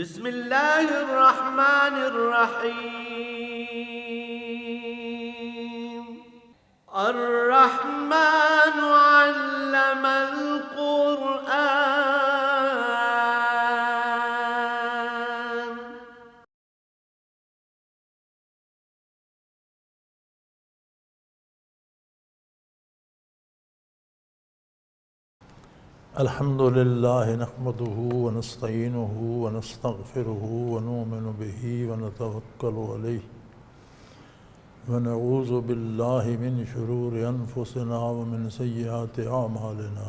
بسم اللہ الرحمن الرحیم الرحمن علم القرآن الحمد لله نحمده ونستعينه ونستغفره ونؤمن به ونتوكل عليه ونعوذ بالله من شرور أنفسنا ومن سيئات أعمالنا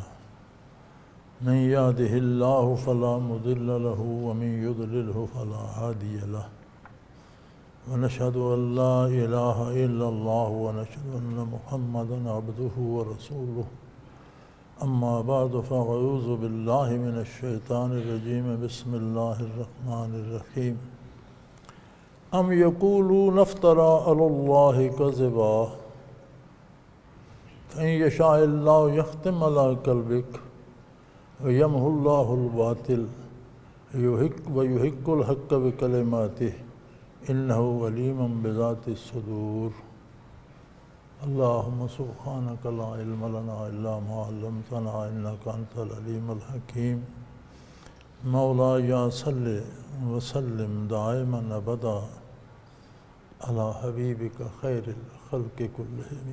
من يهده الله فلا مضل له ومن يضلله فلا هادي له ونشهد أن لا إله إلا الله ونشهد أن محمدا عبده ورسوله اما بعد فاعوذ باللہ من الشیطان الرجیم بسم اللہ الرحمن الرحیم ام یقولون افترى علی اللہ کذبا فإن یشاء اللہ یختم علی قلبک ویمحو اللہ الباطل ویحق الحق بکلماتہ انہ علیم بذات الصدور اللہم سبحانک لا علم لنا الا ما علمتنا انک انت العلیم الحکیم مولایا صلی وسلم دائما ابدا علی حبیبک خیر الخلق کلہم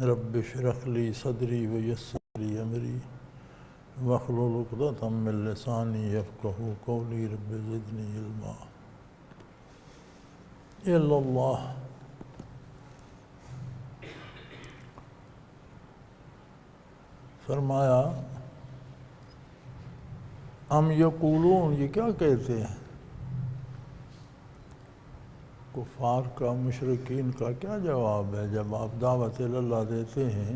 رب اشرح لی صدری ویسر لی امری واحلل عقدۃ من لسانی یفقہوا قولی رب زدنی علما الا اللہ فرمایا ام یقولون یہ کیا کہتے ہیں؟ کفار کا مشرکین کا کیا جواب ہے جب آپ دعوت اللہ دیتے ہیں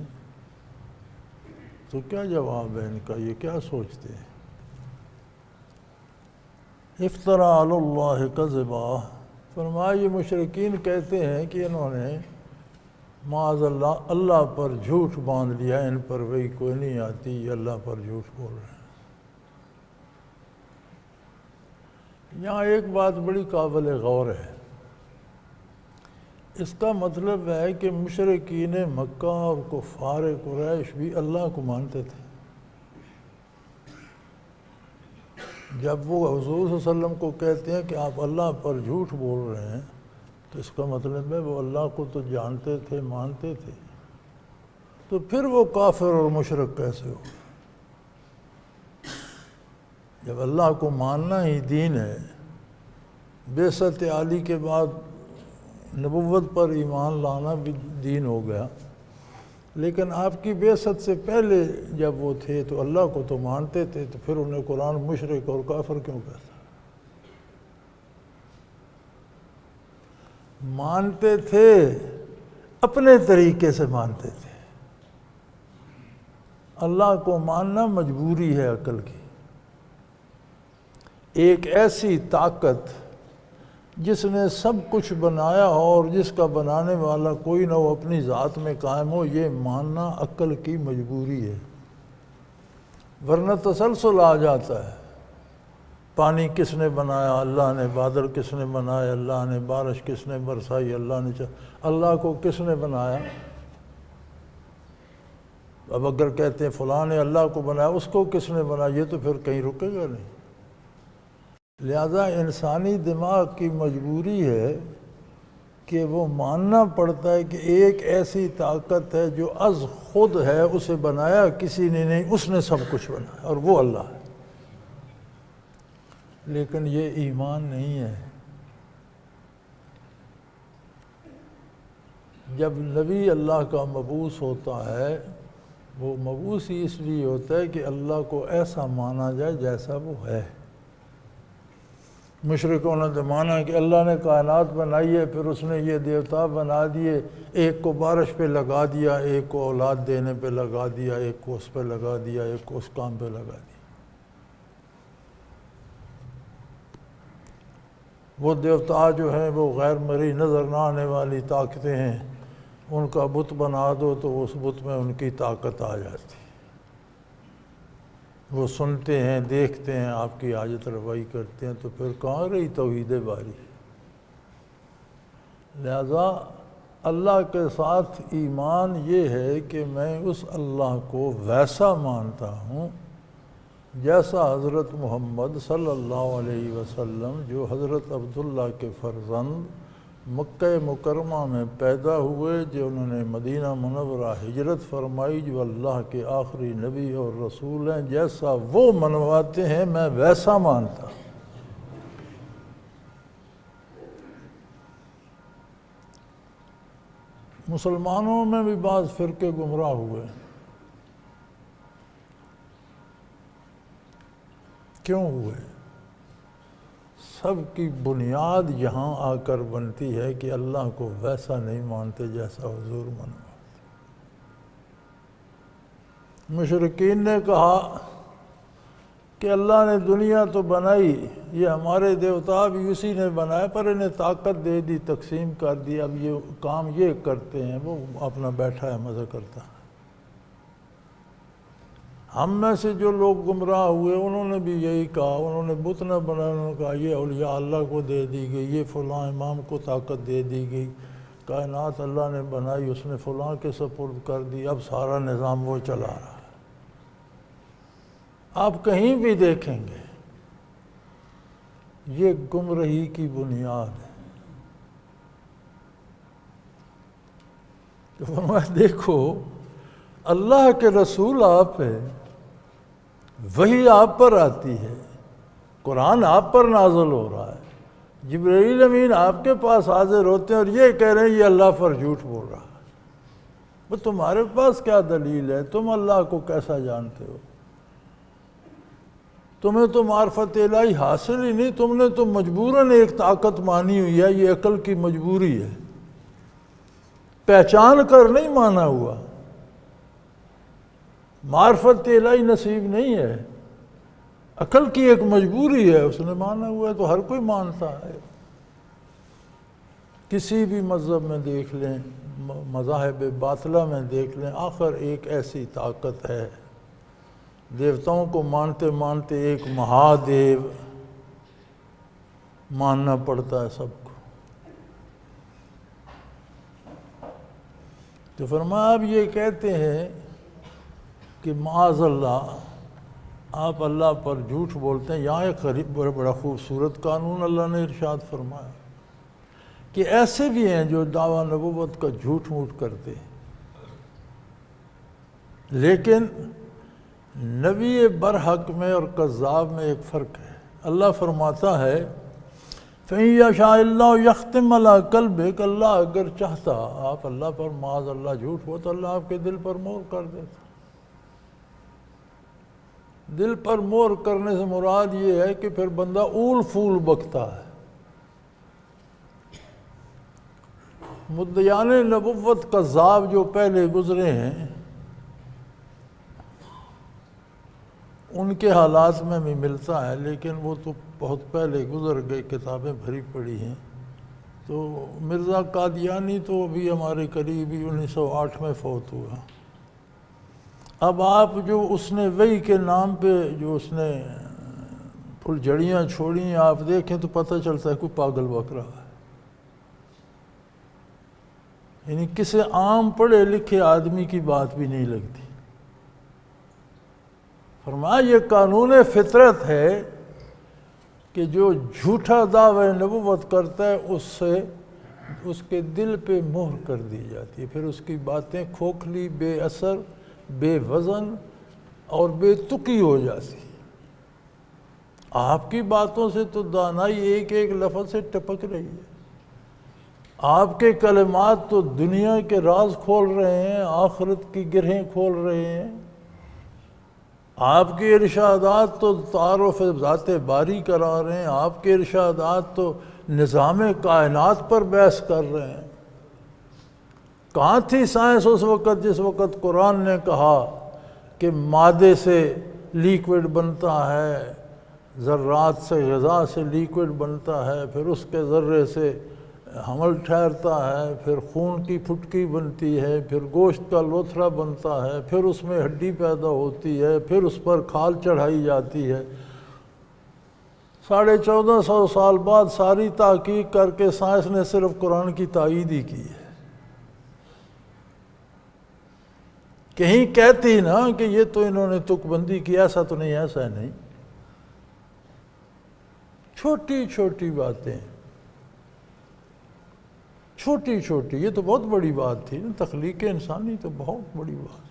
تو کیا جواب ہے ان کا؟ یہ کیا سوچتے ہیں؟ افترا علی اللہ کذبا فرمایا یہ مشرکین کہتے ہیں کہ انہوں نے معاذ اللہ پر جھوٹ باندھ لیا، ان پر وہی کوئی نہیں آتی، یہ اللہ پر جھوٹ بول رہے ہیں۔ یہاں ایک بات بڑی قابل غور ہے، اس کا مطلب ہے کہ مشرکین مکہ اور کفار قریش بھی اللہ کو مانتے تھے۔ جب وہ حضور صلی اللہ علیہ وسلم کو کہتے ہیں کہ آپ اللہ پر جھوٹ بول رہے ہیں تو اس کا مطلب ہے وہ اللہ کو تو جانتے تھے، مانتے تھے، تو پھر وہ کافر اور مشرک کیسے ہو؟ جب اللہ کو ماننا ہی دین ہے، بعثت عالی کے بعد نبوت پر ایمان لانا بھی دین ہو گیا، لیکن آپ کی بعثت سے پہلے جب وہ تھے تو اللہ کو تو مانتے تھے، تو پھر انہیں قرآن مشرک اور کافر کیوں کہتا؟ مانتے تھے، اپنے طریقے سے مانتے تھے۔ اللہ کو ماننا مجبوری ہے عقل کی۔ ایک ایسی طاقت جس نے سب کچھ بنایا ہو اور جس کا بنانے والا کوئی نہ ہو، اپنی ذات میں قائم ہو، یہ ماننا عقل کی مجبوری ہے، ورنہ تسلسل آ جاتا ہے۔ پانی کس نے بنایا؟ اللہ نے۔ بادل کس نے بنایا؟ اللہ نے۔ بارش کس نے برسائی؟ اللہ نے۔ اللہ کو کس نے بنایا؟ اب اگر کہتے ہیں فلاں نے اللہ کو بنایا، اس کو کس نے بنایا، یہ تو پھر کہیں رکے گا نہیں۔ لہذا انسانی دماغ کی مجبوری ہے کہ وہ ماننا پڑتا ہے کہ ایک ایسی طاقت ہے جو از خود ہے، اسے بنایا کسی نے نہیں، اس نے سب کچھ بنایا، اور وہ اللہ ہے۔ لیکن یہ ایمان نہیں ہے۔ جب نبی اللہ کا مبعوث ہوتا ہے، وہ مبعوث ہی اس لیے ہوتا ہے کہ اللہ کو ایسا مانا جائے جیسا وہ ہے۔ مشرکوں نے تو مانا کہ اللہ نے کائنات بنائی ہے، پھر اس نے یہ دیوتا بنا دیے، ایک کو بارش پہ لگا دیا، ایک کو اولاد دینے پہ لگا دیا، ایک کو اس پہ لگا دیا، ایک کو اس کام پہ لگا دیا۔ وہ دیوتا جو ہیں وہ غیر مرئی نظر نہ آنے والی طاقتیں ہیں، ان کا بت بنا دو تو اس بت میں ان کی طاقت آ جاتی۔ وہ سنتے ہیں، دیکھتے ہیں، آپ کی حاجت روائی کرتے ہیں، تو پھر کہاں رہی توحید باری؟ لہذا اللہ کے ساتھ ایمان یہ ہے کہ میں اس اللہ کو ویسا مانتا ہوں جیسا حضرت محمد صلی اللہ علیہ وسلم، جو حضرت عبداللہ کے فرزند مکہ مکرمہ میں پیدا ہوئے، جو انہوں نے مدینہ منورہ ہجرت فرمائی، جو اللہ کے آخری نبی اور رسول ہیں، جیسا وہ منواتے ہیں میں ویسا مانتا ہوں۔ مسلمانوں میں بھی بعض فرقے گمراہ ہوئے، کیوں ہوئے؟ سب کی بنیاد یہاں آ کر بنتی ہے کہ اللہ کو ویسا نہیں مانتے جیسا حضور منواتے۔ مشرکین نے کہا کہ اللہ نے دنیا تو بنائی، یہ ہمارے دیوتا بھی اسی نے بنایا، پر انہیں طاقت دے دی، تقسیم کر دی، اب یہ کام یہ کرتے ہیں، وہ اپنا بیٹھا ہے مزہ کرتا ہے۔ ہم میں سے جو لوگ گمراہ ہوئے انہوں نے بھی یہی کہا، انہوں نے بت نہ بنایا، انہوں نے کہا یہ اولیاء اللہ کو دے دی گئی، یہ فلاں امام کو طاقت دے دی گئی، کائنات اللہ نے بنائی، اس نے فلاں کے سپرد کر دی، اب سارا نظام وہ چلا رہا ہے۔ آپ کہیں بھی دیکھیں گے یہ گمراہی کی بنیاد ہے۔ تو فرمایا دیکھو اللہ کے رسول آپ ہیں، وحی آپ پر آتی ہے، قرآن آپ پر نازل ہو رہا ہے، جبرائیل امین آپ کے پاس حاضر ہوتے ہیں اور یہ کہہ رہے ہیں یہ اللہ پر جھوٹ بول رہا ہے۔ وہ تمہارے پاس کیا دلیل ہے؟ تم اللہ کو کیسا جانتے ہو؟ تمہیں تو معرفت الہی حاصل ہی نہیں، تم نے تو مجبوراً ایک طاقت مانی ہوئی ہے، یہ عقل کی مجبوری ہے، پہچان کر نہیں مانا ہوا، معرفت الہی نصیب نہیں ہے، عقل کی ایک مجبوری ہے، اس نے مانا ہوا ہے، تو ہر کوئی مانتا ہے۔ کسی بھی مذہب میں دیکھ لیں، مذاہب باطلہ میں دیکھ لیں، آخر ایک ایسی طاقت ہے، دیوتاؤں کو مانتے مانتے ایک مہادیو ماننا پڑتا ہے سب کو۔ تو فرمایا اب یہ کہتے ہیں کہ معاذ اللہ آپ اللہ پر جھوٹ بولتے ہیں۔ یہاں ایک بڑا خوبصورت قانون اللہ نے ارشاد فرمایا کہ ایسے بھی ہیں جو دعویٰ نبوت کا جھوٹ موٹ کرتے ہیں، لیکن نبی برحق میں اور کذاب میں ایک فرق ہے۔ اللہ فرماتا ہے فَإِن يَشَاءِ اللَّهُ يَخْتِمْ عَلَىٰ قَلْبِكَ، اللہ اگر چاہتا آپ اللہ پر معاذ اللہ جھوٹ ہو تو اللہ آپ کے دل پر مہر کر دیتا۔ دل پر مہر کرنے سے مراد یہ ہے کہ پھر بندہ اول پھول بکتا ہے۔ مدعیان نبوت کذاب جو پہلے گزرے ہیں ان کے حالات میں بھی ملتا ہے، لیکن وہ تو بہت پہلے گزر گئے، کتابیں بھری پڑی ہیں۔ تو مرزا قادیانی تو ابھی ہمارے قریبی 1908 میں فوت ہوا۔ اب آپ جو اس نے وحی کے نام پہ جو اس نے پھل جھڑیاں چھوڑی ہیں آپ دیکھیں تو پتہ چلتا ہے کوئی پاگل بک رہا ہے، یعنی کسی عام پڑھے لکھے آدمی کی بات بھی نہیں لگتی۔ فرمایا یہ قانون فطرت ہے کہ جو جھوٹا دعوی نبوت کرتا ہے اس سے اس کے دل پہ مہر کر دی جاتی ہے، پھر اس کی باتیں کھوکھلی، بے اثر، بے وزن اور بے تکی ہو جاتی۔ آپ کی باتوں سے تو دانائی ایک ایک لفظ سے ٹپک رہی ہے، آپ کے کلمات تو دنیا کے راز کھول رہے ہیں، آخرت کی گرہیں کھول رہے ہیں، آپ کے ارشادات تو تعارف ذات باری کرا رہے ہیں، آپ کے ارشادات تو نظام کائنات پر بحث کر رہے ہیں۔ کہاں تھی سائنس اس وقت جس وقت قرآن نے کہا کہ مادے سے لیکوڈ بنتا ہے، ذرات سے غذا سے لیکوڈ بنتا ہے، پھر اس کے ذرے سے حمل ٹھہرتا ہے، پھر خون کی پھٹکی بنتی ہے، پھر گوشت کا لوتھڑا بنتا ہے، پھر اس میں ہڈی پیدا ہوتی ہے، پھر اس پر کھال چڑھائی جاتی ہے۔ 1450 سال بعد ساری تحقیق کر کے سائنس نے صرف قرآن کی تائید ہی کی ہے۔ کہیں کہتی نا کہ یہ تو انہوں نے تک بندی کی، ایسا تو نہیں، ایسا نہیں۔ چھوٹی چھوٹی باتیں، چھوٹی چھوٹی، یہ تو بہت بڑی بات تھی نا، تخلیق انسانی تو بہت بڑی بات۔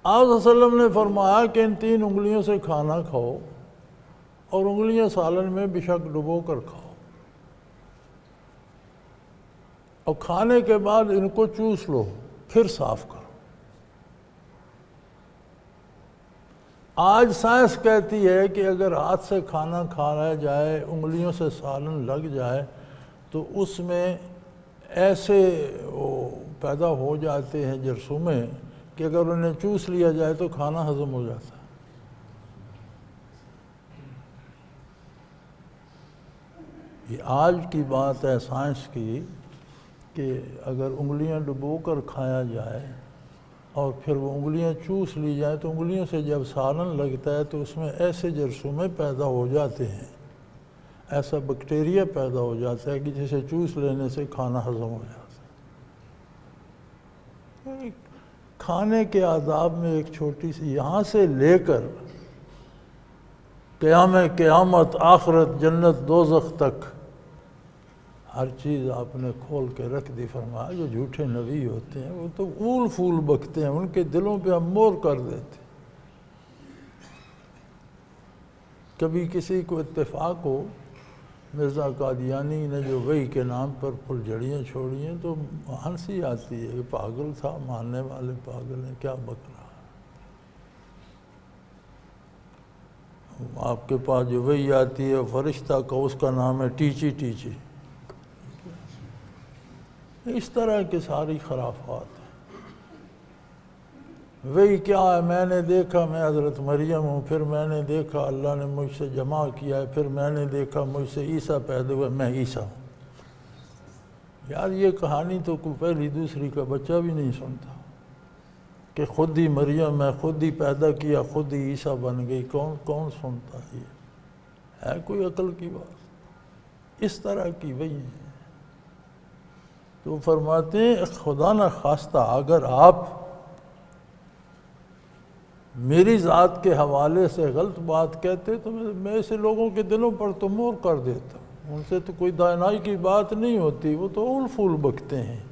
آپ صلی اللہ علیہ وسلم نے فرمایا کہ ان 3 انگلیوں سے کھانا کھاؤ اور انگلیاں سالن میں بشک ڈبو کر کھاؤ، اور کھانے کے بعد ان کو چوس لو، پھر صاف کرو۔ آج سائنس کہتی ہے کہ اگر ہاتھ سے کھانا کھایا جائے، انگلیوں سے سالن لگ جائے تو اس میں ایسے وہ پیدا ہو جاتے ہیں جرثومے کہ اگر انہیں چوس لیا جائے تو کھانا ہضم ہو جاتا ہے۔ یہ آج کی بات ہے سائنس کی کہ اگر انگلیاں ڈبو کر کھایا جائے اور پھر وہ انگلیاں چوس لی جائیں تو انگلیوں سے جب سالن لگتا ہے تو اس میں ایسے جرثومے پیدا ہو جاتے ہیں، ایسا بیکٹیریا پیدا ہو جاتا ہے کہ جسے چوس لینے سے کھانا ہضم ہو جاتا ہے۔ کھانے کے آداب میں ایک چھوٹی سی، یہاں سے لے کر قیامت، آخرت، جنت، دوزخ تک ہر چیز آپ نے کھول کے رکھ دی۔ فرمایا جو جھوٹے نبی ہوتے ہیں وہ تو اول پھول بکتے ہیں، ان کے دلوں پہ ہم مور کر دیتے۔ کبھی کسی کو اتفاق ہو، مرزا قادیانی نے جو وحی کے نام پر پھلجھڑیاں چھوڑی ہیں تو ہنسی آتی ہے کہ پاگل تھا، ماننے والے پاگل ہیں، کیا بک رہا ہے۔ آپ کے پاس جو وحی آتی ہے فرشتہ کا، اس کا نام ہے ٹیچی ٹیچی۔ اس طرح کی ساری خرافات ہیں۔ وہی کیا ہے، میں نے دیکھا میں حضرت مریم ہوں، پھر میں نے دیکھا اللہ نے مجھ سے جمع کیا ہے، پھر میں نے دیکھا مجھ سے عیسیٰ پیدا ہوا، میں عیسیٰ ہوں۔ یار یہ کہانی تو کوئی پہلی دوسری کا بچہ بھی نہیں سنتا کہ خود ہی مریم ہے، خود ہی پیدا کیا، خود ہی عیسیٰ بن گئی۔ کون سنتا ہے کوئی عقل کی بات؟ اس طرح کی وہی ہے۔ تو فرماتے ہیں خدا نہ خواستہ اگر آپ میری ذات کے حوالے سے غلط بات کہتے تو میں ایسے لوگوں کے دلوں پر تو مور کر دیتا ہوں، ان سے تو کوئی دانائی کی بات نہیں ہوتی، وہ تو اول پھول بکتے ہیں۔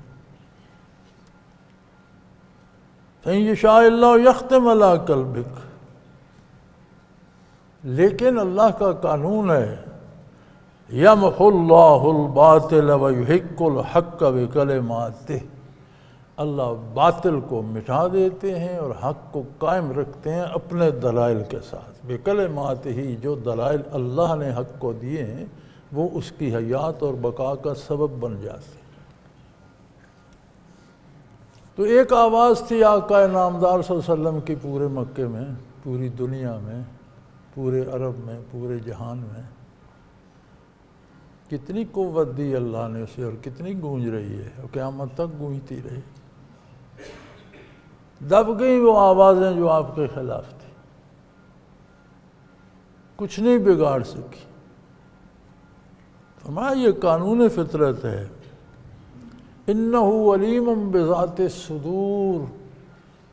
فَإِن يَشَاءِ اللَّهُ يَخْتِمْ عَلَىٰ قَلْبِكَ، لیکن اللہ کا قانون ہے يَمْحُ اللَّهُ الْبَاطِلَ وَيُحِقُّ الْحَقَّ بِكَلِمَاتِهِ، اللہ باطل کو مٹا دیتے ہیں اور حق کو قائم رکھتے ہیں اپنے دلائل کے ساتھ۔ بِكَلِمَاتِهِ، جو دلائل اللہ نے حق کو دیے ہیں وہ اس کی حیات اور بقا کا سبب بن جاتے ہیں۔ تو ایک آواز تھی آقا نامدار صلی اللہ علیہ وسلم کی پورے مکے میں، پوری دنیا میں، پورے عرب میں، پورے جہان میں۔ کتنی قوت دی اللہ نے اسے اور کتنی گونج رہی ہے، اور قیامت تک گونجتی رہی۔ دب گئی وہ آوازیں جو آپ کے خلاف تھی، کچھ نہیں بگاڑ سکی۔ فرمایا یہ قانون فطرت ہے، اِنَّهُ عَلِيمٌ بِذَاتِ الصُّدُورِ،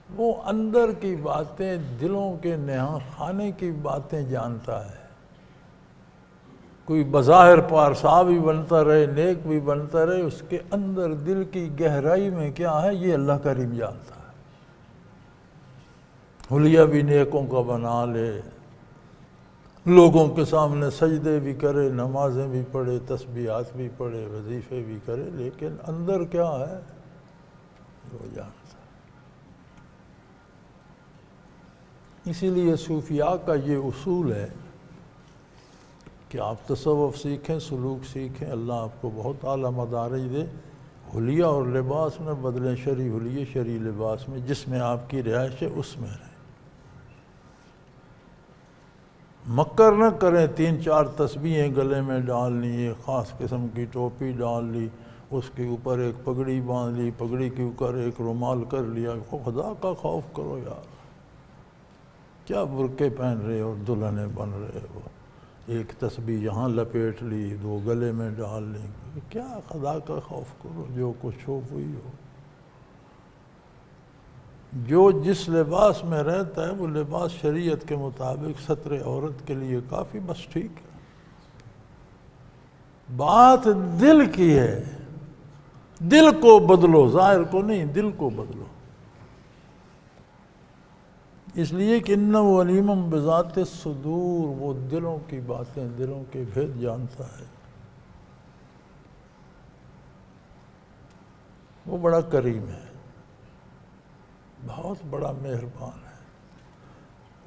وہ اندر کی باتیں، دلوں کے نہاں خانے کی باتیں جانتا ہے۔ کوئی بظاہر پارسا بھی بنتا رہے، نیک بھی بنتا رہے، اس کے اندر دل کی گہرائی میں کیا ہے یہ اللہ کریم جانتا ہے۔ حلیہ بھی نیکوں کا بنا لے، لوگوں کے سامنے سجدے بھی کرے، نمازیں بھی پڑھے، تسبیحات بھی پڑھے، وظیفے بھی کرے، لیکن اندر کیا ہے وہ جانتا ہے۔ اسی لیے صوفیاء کا یہ اصول ہے کہ آپ تصوف سیکھیں، سلوک سیکھیں، اللہ آپ کو بہت اعلیٰ مدارج دے۔ حلیہ اور لباس میں بدلیں، شرعی حلیہ شرعی لباس میں، جس میں آپ کی رہائش ہے اس میں رہیں۔ مکر نہ کریں 3-4 تسبیحیں گلے میں ڈال لی، ایک خاص قسم کی ٹوپی ڈال لی، اس کے اوپر ایک پگڑی باندھ لی، پگڑی کے اوپر ایک رومال کر لیا۔ خدا کا خوف کرو یار، کیا برقعے پہن رہے اور دلہنیں بن رہے ہو، ایک تسبیح یہاں لپیٹ لی، 2 گلے میں ڈال لی، کیا خدا کا خوف کرو، جو کچھ ہو وہی ہو۔ جو جس لباس میں رہتا ہے وہ لباس شریعت کے مطابق ستر عورت کے لیے کافی، بس ٹھیک ہے۔ بات دل کی ہے، دل کو بدلو، ظاہر کو نہیں، دل کو بدلو۔ اس لیے کہ انہ علیم بذات الصدور، وہ دلوں کی باتیں، دلوں کے بھید جانتا ہے، وہ بڑا کریم ہے، بہت بڑا مہربان ہے۔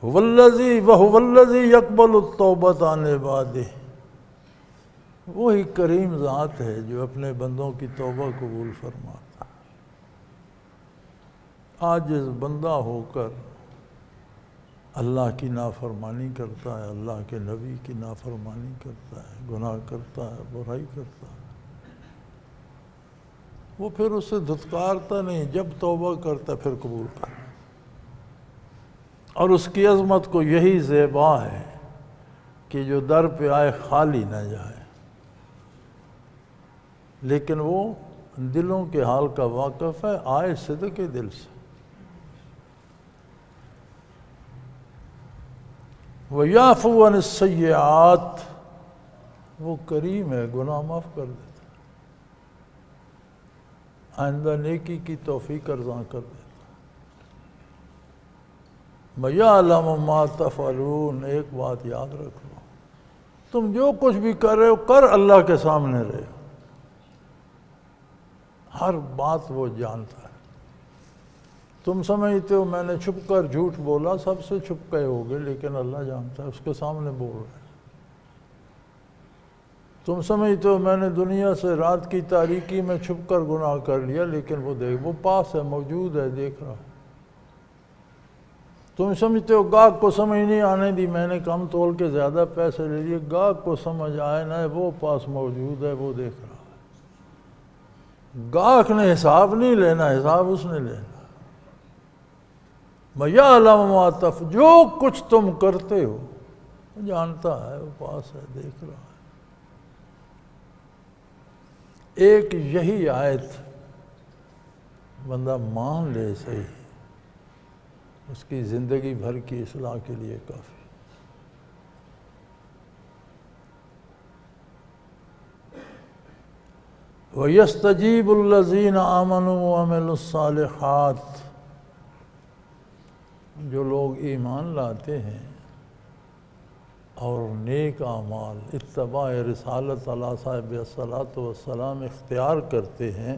وَهُوَ الَّذِي يَقْبَلُ التَّوْبَةَ عَنْ عِبَادِهِ، وہی کریم ذات ہے جو اپنے بندوں کی توبہ قبول فرماتا ہے۔ عاجز بندہ ہو کر اللہ کی نافرمانی کرتا ہے، اللہ کے نبی کی نافرمانی کرتا ہے، گناہ کرتا ہے، برائی کرتا ہے، وہ پھر اسے دھتکارتا نہیں، جب توبہ کرتا پھر قبول کرتا۔ اور اس کی عظمت کو یہی زیبا ہے کہ جو در پہ آئے خالی نہ جائے، لیکن وہ دلوں کے حال کا واقف ہے، آئے صدق دل سے۔ وَيَعْفُو عَنِ السَّيِّئَاتِ، وہ کریم ہے، گناہ معاف کر دیتا، آئندہ نیکی کی توفیق ارزاں کر دیتا۔ وَيَعْلَمُ مَا تَفْعَلُونَ، ایک بات یاد رکھ لو، تم جو کچھ بھی کر رہے ہو، کر اللہ کے سامنے رہے ہو، ہر بات وہ جانتا ہے۔ تم سمجھتے ہو میں نے چھپ کر جھوٹ بولا، سب سے چھپ گئے ہوگے، لیکن اللہ جانتا ہے، اس کے سامنے بول رہے ہیں۔ تم سمجھتے ہو میں نے دنیا سے رات کی تاریکی میں چھپ کر گناہ کر لیا، لیکن وہ پاس ہے، موجود ہے، دیکھ رہا ہے۔ تم سمجھتے ہو گاہک کو سمجھ نہیں آنے دی، میں نے کم تول کے زیادہ پیسے لے لیے، گاہک کو سمجھ آئے نہ، وہ پاس موجود ہے، وہ دیکھ رہا ہے۔ گاہک نے حساب نہیں لینا، حساب اس نے لینا۔ وَيَعْلَمُ مَا تَفْعَلُونَ، جو کچھ تم کرتے ہو وہ جانتا ہے، وہ پاس ہے، دیکھ رہا ہے۔ ایک یہی آیت بندہ مان لے صحیح، اس کی زندگی بھر کی اصلاح کے لیے کافی۔ وَيَسْتَجِيبُ الَّذِينَ آمَنُوا وَعَمِلُوا الصَّالِحَاتِ، جو لوگ ایمان لاتے ہیں اور نیک اعمال، اتباع رسالت علی صاحب الصلاۃ والسلام اختیار کرتے ہیں،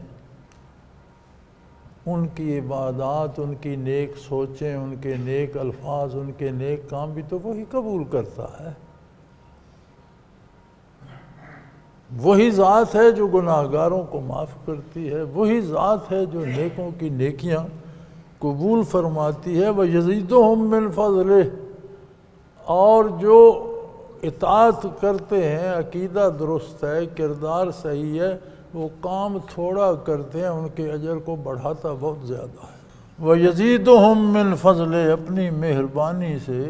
ان کی عبادات، ان کی نیک سوچیں، ان کے نیک الفاظ، ان کے نیک کام بھی تو وہی قبول کرتا ہے۔ وہی ذات ہے جو گناہگاروں کو معاف کرتی ہے، وہی ذات ہے جو نیکوں کی نیکیاں قبول فرماتی ہے۔ وَيَزِيدُهُم مِّن فَضْلِهِ، اور جو اطاعت کرتے ہیں، عقیدہ درست ہے، کردار صحیح ہے، وہ کام تھوڑا کرتے ہیں، ان کے اجر کو بڑھاتا بہت زیادہ ہے۔ وَيَزِيدُهُم مِّن فَضْلِهِ، اپنی مہربانی سے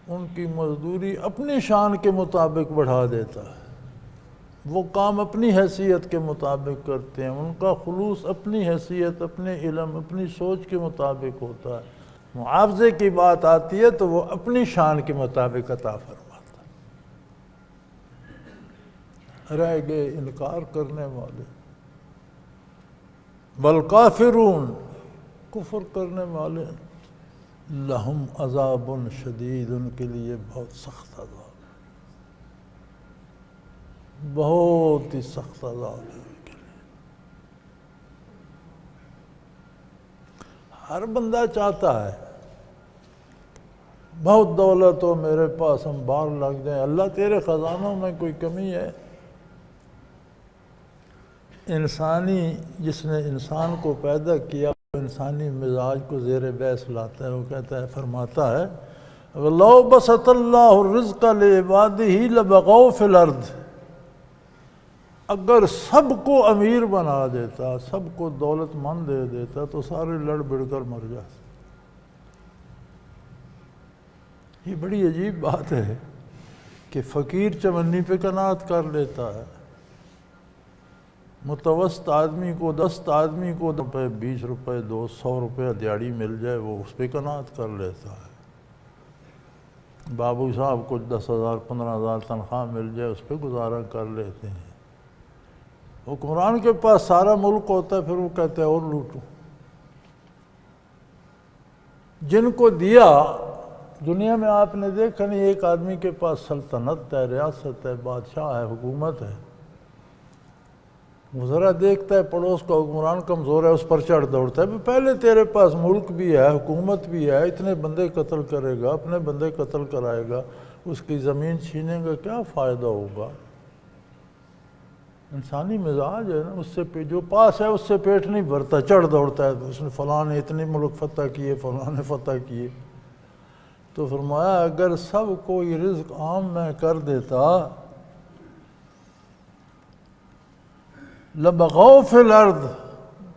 ان کی مزدوری اپنی شان کے مطابق بڑھا دیتا ہے۔ وہ کام اپنی حیثیت کے مطابق کرتے ہیں، ان کا خلوص اپنی حیثیت، اپنے علم، اپنی سوچ کے مطابق ہوتا ہے۔ معاوضے کی بات آتی ہے تو وہ اپنی شان کے مطابق عطا فرماتا ہے۔ رہ گئے انکار کرنے والے، بل کافرون، کفر کرنے والے، لہم عذاب شدید، ان کے لیے بہت سخت عذاب، بہت ہی سخت عذاب ہے ان کے لیے۔ ہر بندہ چاہتا ہے بہت دولت ہو میرے پاس، ہم باہر لگ جائیں۔ اللہ تیرے خزانوں میں کوئی کمی ہے؟ جس نے انسان کو پیدا کیا، وہ انسانی مزاج کو زیر بحث لاتا ہے، وہ کہتا ہے، فرماتا ہے وَلَوْ بَسَطَ اللَّهُ الرِّزْقَ لِعِبَادِهِ لَبَغَوْا فِي الْأَرْضِ، اگر سب کو امیر بنا دیتا، سب کو دولت مند دے دیتا تو سارے لڑ بڑھ کر مر جاتے۔ یہ بڑی عجیب بات ہے کہ فقیر چمنی پہ قناعت کر لیتا ہے، متوسط آدمی کو 10 آدمی کو 20 روپے 200 روپے دیہڑی مل جائے وہ اس پہ قناعت کر لیتا ہے، بابو صاحب کو 10,000 15,000 تنخواہ مل جائے اس پہ گزارا کر لیتے ہیں۔ حکمران کے پاس سارا ملک ہوتا ہے، پھر وہ کہتے ہیں اور لوٹو۔ جن کو دیا، دنیا میں آپ نے دیکھا نہیں ایک آدمی کے پاس سلطنت ہے، ریاست ہے، بادشاہ ہے، حکومت ہے، وہ ذرا دیکھتا ہے پڑوس کا حکمران کمزور ہے، اس پر چڑھ دوڑتا ہے، پہلے تیرے پاس ملک بھی ہے، حکومت بھی ہے، اتنے بندے قتل کرے گا، اپنے بندے قتل کرائے گا، اس کی زمین چھینے گا، کیا فائدہ ہوگا؟ انسانی مزاج ہے نا، اس سے جو پاس ہے اس سے پیٹ نہیں بھرتا، چڑھ دوڑتا ہے، اس نے فلاں نے اتنے ملک فتح کیے، فلاں نے فتح کیے۔ تو فرمایا اگر سب کو یہ رزق عام میں کر دیتا لَبَغَوْا فِي الْأَرْضِ،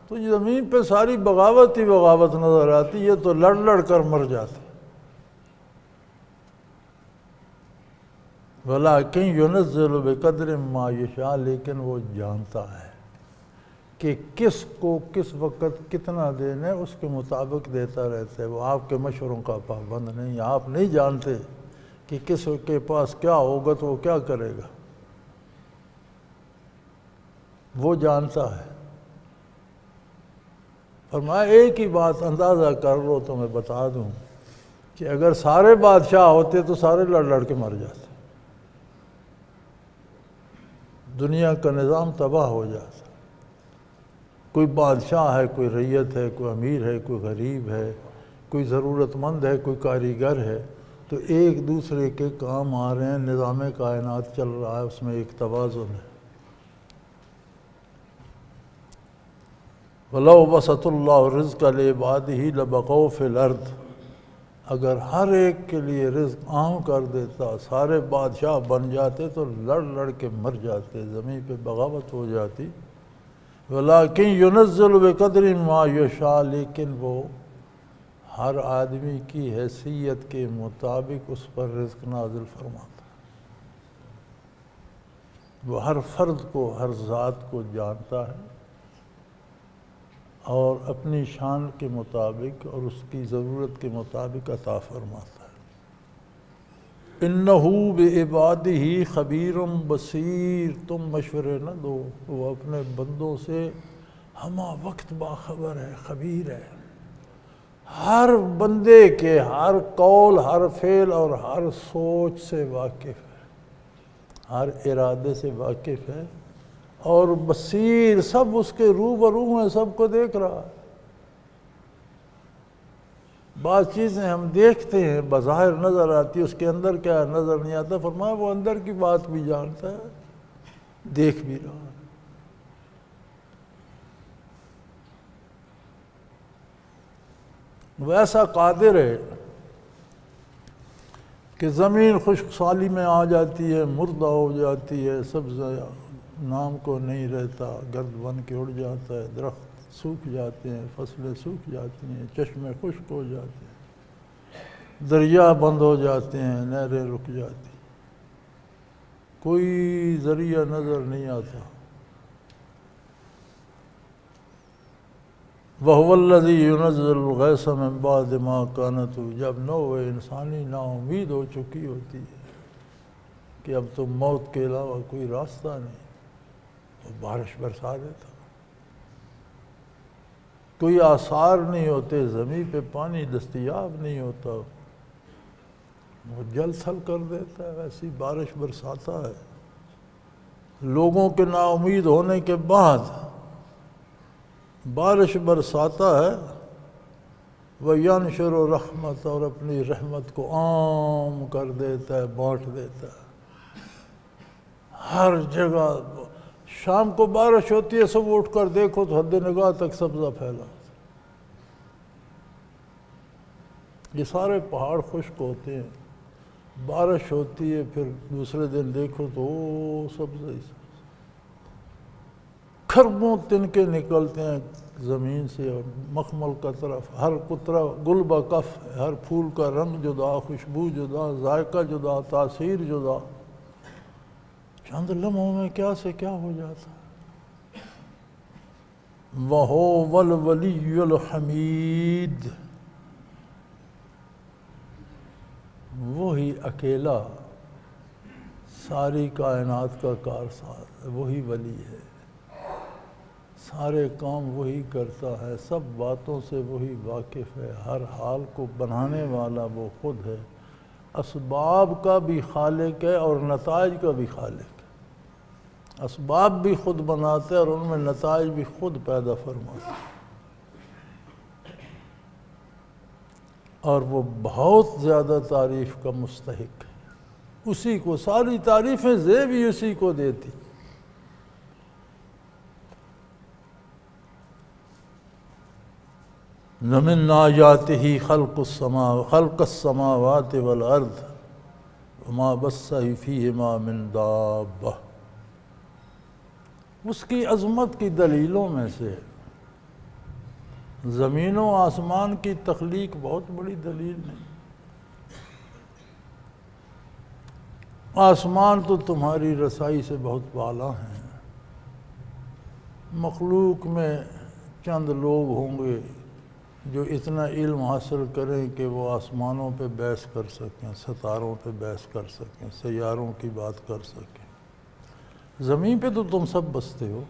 تو یہ زمین پہ ساری بغاوت ہی بغاوت نظر آتی، یہ تو لڑ لڑ کر مر جاتے۔ وَلَٰكِنْ يُنَزِّلُ بِقَدْرٍ مَا يَشَاءُ، لیکن وہ جانتا ہے کہ کس کو کس وقت کتنا دینا ہے، اس کے مطابق دیتا رہتا ہے، وہ آپ کے مشوروں کا پابند نہیں۔ آپ نہیں جانتے کہ کس کے پاس کیا ہوگا تو وہ کیا کرے گا، وہ جانتا ہے۔ فرمایا ایک ہی بات اندازہ کر لو تو میں بتا دوں کہ اگر سارے بادشاہ ہوتے تو سارے لڑ لڑ کے مر جاتے، دنیا کا نظام تباہ ہو جاتا۔ کوئی بادشاہ ہے، کوئی رعیت ہے، کوئی امیر ہے، کوئی غریب ہے، کوئی ضرورت مند ہے، کوئی کاریگر ہے، تو ایک دوسرے کے کام آ رہے ہیں، نظام کائنات چل رہا ہے، اس میں ایک توازن ہے۔ وَلَوْ بَسَطَ اللَّهُ الرِّزْقَ لِعِبَادِهِ لَبَغَوْا فِي الْأَرْضِ، اگر ہر ایک کے لیے رزق عام کر دیتا، سارے بادشاہ بن جاتے تو لڑ لڑ کے مر جاتے، زمین پہ بغاوت ہو جاتی۔ وَلَٰكِنْ يُنَزِّلُ بِقَدْرٍ مَا يَشَاءُ، لیکن وہ ہر آدمی کی حیثیت کے مطابق اس پر رزق نازل فرماتا، وہ ہر فرد کو، ہر ذات کو جانتا ہے اور اپنی شان کے مطابق اور اس کی ضرورت کے مطابق عطا فرماتا ہے۔ اِنَّهُ بِعِبَادِهِ خَبِيرٌ بَصِيرٌ، تم مشورے نہ دو، وہ اپنے بندوں سے ہمہ وقت باخبر ہے، خبیر ہے، ہر بندے کے ہر قول، ہر فعل اور ہر سوچ سے واقف ہے، ہر ارادے سے واقف ہے، اور بصیر، سب اس کے روبرو ہیں، سب کو دیکھ رہا ہے۔ بعض چیزیں ہم دیکھتے ہیں بظاہر نظر آتی، اس کے اندر کیا ہے نظر نہیں آتا، فرمایا وہ اندر کی بات بھی جانتا ہے، دیکھ بھی رہا ہے۔ وہ ایسا قادر ہے کہ زمین خشک سالی میں آ جاتی ہے، مردہ ہو جاتی ہے، سبز نام کو نہیں رہتا، گرد بن کے اڑ جاتا ہے، درخت سوکھ جاتے ہیں، فصلیں سوکھ جاتی ہیں، چشمے خشک ہو جاتے ہیں، دریا بند ہو جاتے ہیں، نہریں رک جاتی، کوئی ذریعہ نظر نہیں آتا۔ وَهُوَ الَّذِي يُنَزِّلُ الْغَيْثَ مِن بَعْدِ مَا قَنَطُوا، جب نوع انسانی نا امید ہو چکی ہوتی ہے کہ اب تو موت کے علاوہ کوئی راستہ نہیں، وہ بارش برسا دیتا، کوئی آثار نہیں ہوتے، زمین پہ پانی دستیاب نہیں ہوتا، وہ جل تھل کر دیتا ہے، ویسی بارش برساتا ہے۔ لوگوں کے نا امید ہونے کے بعد بارش برساتا ہے، وَيَنْشُرُ رَحْمَتَ، اور اپنی رحمت کو عام کر دیتا ہے، بانٹ دیتا ہے، ہر جگہ۔ شام کو بارش ہوتی ہے، سب اٹھ کر دیکھو تو حد نگاہ تک سبزہ پھیلا، یہ سارے پہاڑ خشک ہوتے ہیں، بارش ہوتی ہے، پھر دوسرے دن دیکھو تو سبز کھربوں تنکے نکلتے ہیں زمین سے، اور مخمل کا طرف ہر قطرہ گل بکف، ہر پھول کا رنگ جدا، خوشبو جدا، ذائقہ جدا، تاثیر جدا، چند لمحوں میں کیا سے کیا ہو جاتا ہے۔ وَهُوَ الْوَلِيُّ الْحَمِيدُ، وہی اکیلا ساری کائنات کا کارساز ہے، وہی ولی ہے، سارے کام وہی کرتا ہے، سب باتوں سے وہی واقف ہے، ہر حال کو بنانے والا وہ خود ہے، اسباب کا بھی خالق ہے اور نتائج کا بھی خالق ہے، اسباب بھی خود بناتے اور ان میں نتائج بھی خود پیدا فرماتے، اور وہ بہت زیادہ تعریف کا مستحق ہے، اسی کو ساری تعریفیں زیب بھی اسی کو دیتی۔ وَمِنْ آیَاتِهِ خَلْقُ السَّمَاوَاتِ وَالْأَرْضِ وَمَا بَثَّ فِيهِمَا مِنْ دَابَّةٍ، اس کی عظمت کی دلیلوں میں سے زمین و آسمان کی تخلیق بہت بڑی دلیل ہے۔ آسمان تو تمہاری رسائی سے بہت بالا ہیں، مخلوق میں چند لوگ ہوں گے جو اتنا علم حاصل کریں کہ وہ آسمانوں پہ بحث کر سکیں، ستاروں پہ بحث کر سکیں، سیاروں کی بات کر سکیں، زمین پہ تو تم سب بستے ہو۔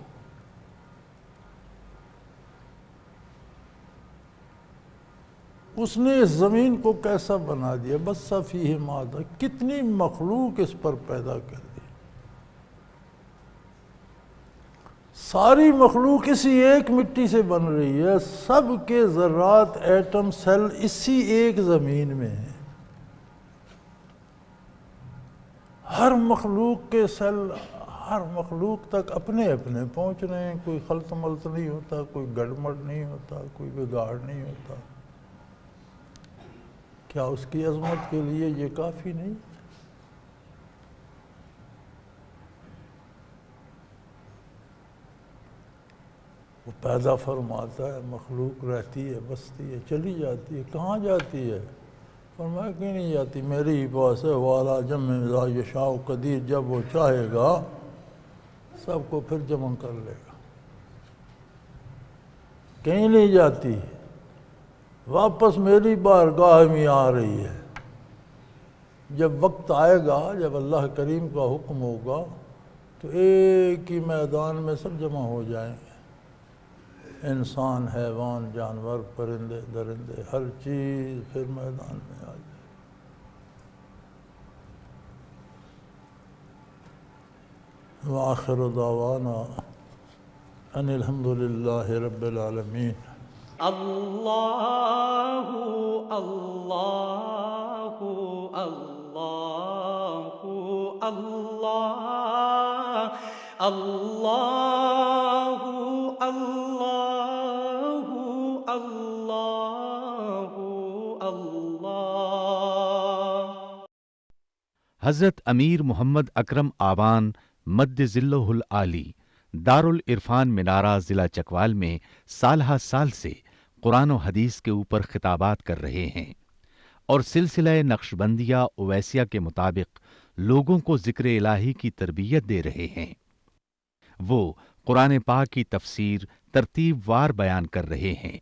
اس نے اس زمین کو کیسا بنا دیا، بَثَّ فِيهِمَا، کتنی مخلوق اس پر پیدا کر دی، ساری مخلوق اسی ایک مٹی سے بن رہی ہے، سب کے ذرات، ایٹم، سیل اسی ایک زمین میں ہیں، ہر مخلوق کے سیل ہر مخلوق تک اپنے اپنے پہنچ رہے ہیں، کوئی خلط ملط نہیں ہوتا، کوئی گڑبڑ نہیں ہوتا، کوئی بگاڑ نہیں ہوتا۔ کیا اس کی عظمت کے لیے یہ کافی نہیں؟ وہ پیدا فرماتا ہے، مخلوق رہتی ہے، بستی ہے، چلی جاتی ہے، کہاں جاتی ہے؟ فرمایا کہ نہیں جاتی، میری ہی پاس ہے، وَعَلَىٰ جَمْعٍ اِذَا يَشَاءُ قَدِيرٌ، جب وہ چاہے گا سب کو پھر جمع کر لے گا، کہیں نہیں جاتی، واپس میری بارگاہ میں آ رہی ہے۔ جب وقت آئے گا، جب اللہ کریم کا حکم ہوگا تو ایک ہی میدان میں سب جمع ہو جائیں گے، انسان، حیوان، جانور، پرندے، درندے، ہر چیز پھر میدان میں آ جائے۔ وآخر دعوانا ان الحمد للہ رب العالمین۔ اللہ اللہ اللہ اللہ اللہ اللہ اللہ اللہ۔ حضرت امیر محمد اکرم آوان مد ذلہ العالی دارالعرفان منارہ ضلع چکوال میں سالہ سال سے قرآن و حدیث کے اوپر خطابات کر رہے ہیں اور سلسلہ نقشبندیہ اویسیہ کے مطابق لوگوں کو ذکر الہی کی تربیت دے رہے ہیں۔ وہ قرآن پاک کی تفسیر ترتیب وار بیان کر رہے ہیں۔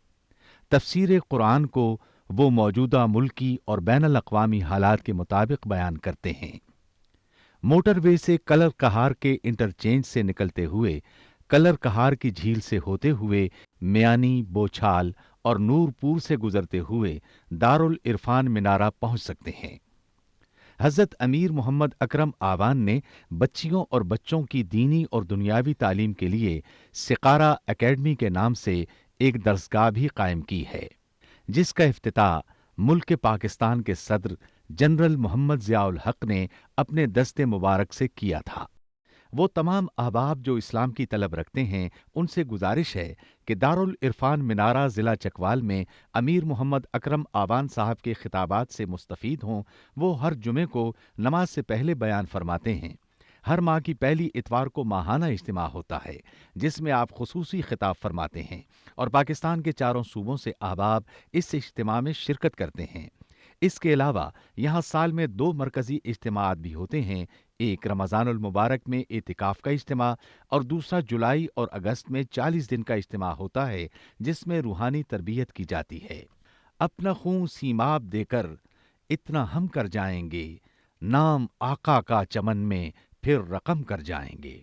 تفسیر قرآن کو وہ موجودہ ملکی اور بین الاقوامی حالات کے مطابق بیان کرتے ہیں۔ موٹر وے سے کلر کہار کے انٹرچینج سے نکلتے ہوئے، کلر کہار کی جھیل سے ہوتے ہوئے، میانی، بوچھال اور نورپور سے گزرتے ہوئے دارالعرفان منارہ پہنچ سکتے ہیں۔ حضرت امیر محمد اکرم آوان نے بچیوں اور بچوں کی دینی اور دنیاوی تعلیم کے لیے سقارہ اکیڈمی کے نام سے ایک درسگاہ بھی قائم کی ہے، جس کا افتتاح ملک پاکستان کے صدر جنرل محمد ضیاء الحق نے اپنے دست مبارک سے کیا تھا۔ وہ تمام احباب جو اسلام کی طلب رکھتے ہیں ان سے گزارش ہے کہ دارالعرفان منارہ ضلع چکوال میں امیر محمد اکرم آبان صاحب کے خطابات سے مستفید ہوں۔ وہ ہر جمعے کو نماز سے پہلے بیان فرماتے ہیں۔ ہر ماہ کی پہلی اتوار کو ماہانہ اجتماع ہوتا ہے جس میں آپ خصوصی خطاب فرماتے ہیں اور پاکستان کے چاروں صوبوں سے احباب اس اجتماع میں شرکت کرتے ہیں۔ اس کے علاوہ یہاں سال میں 2 مرکزی اجتماعات بھی ہوتے ہیں، ایک رمضان المبارک میں اعتکاف کا اجتماع اور دوسرا جولائی اور اگست میں 40 دن کا اجتماع ہوتا ہے جس میں روحانی تربیت کی جاتی ہے۔ اپنا خون سیماب دے کر اتنا ہم کر جائیں گے، نام آقا کا چمن میں پھر رقم کر جائیں گے۔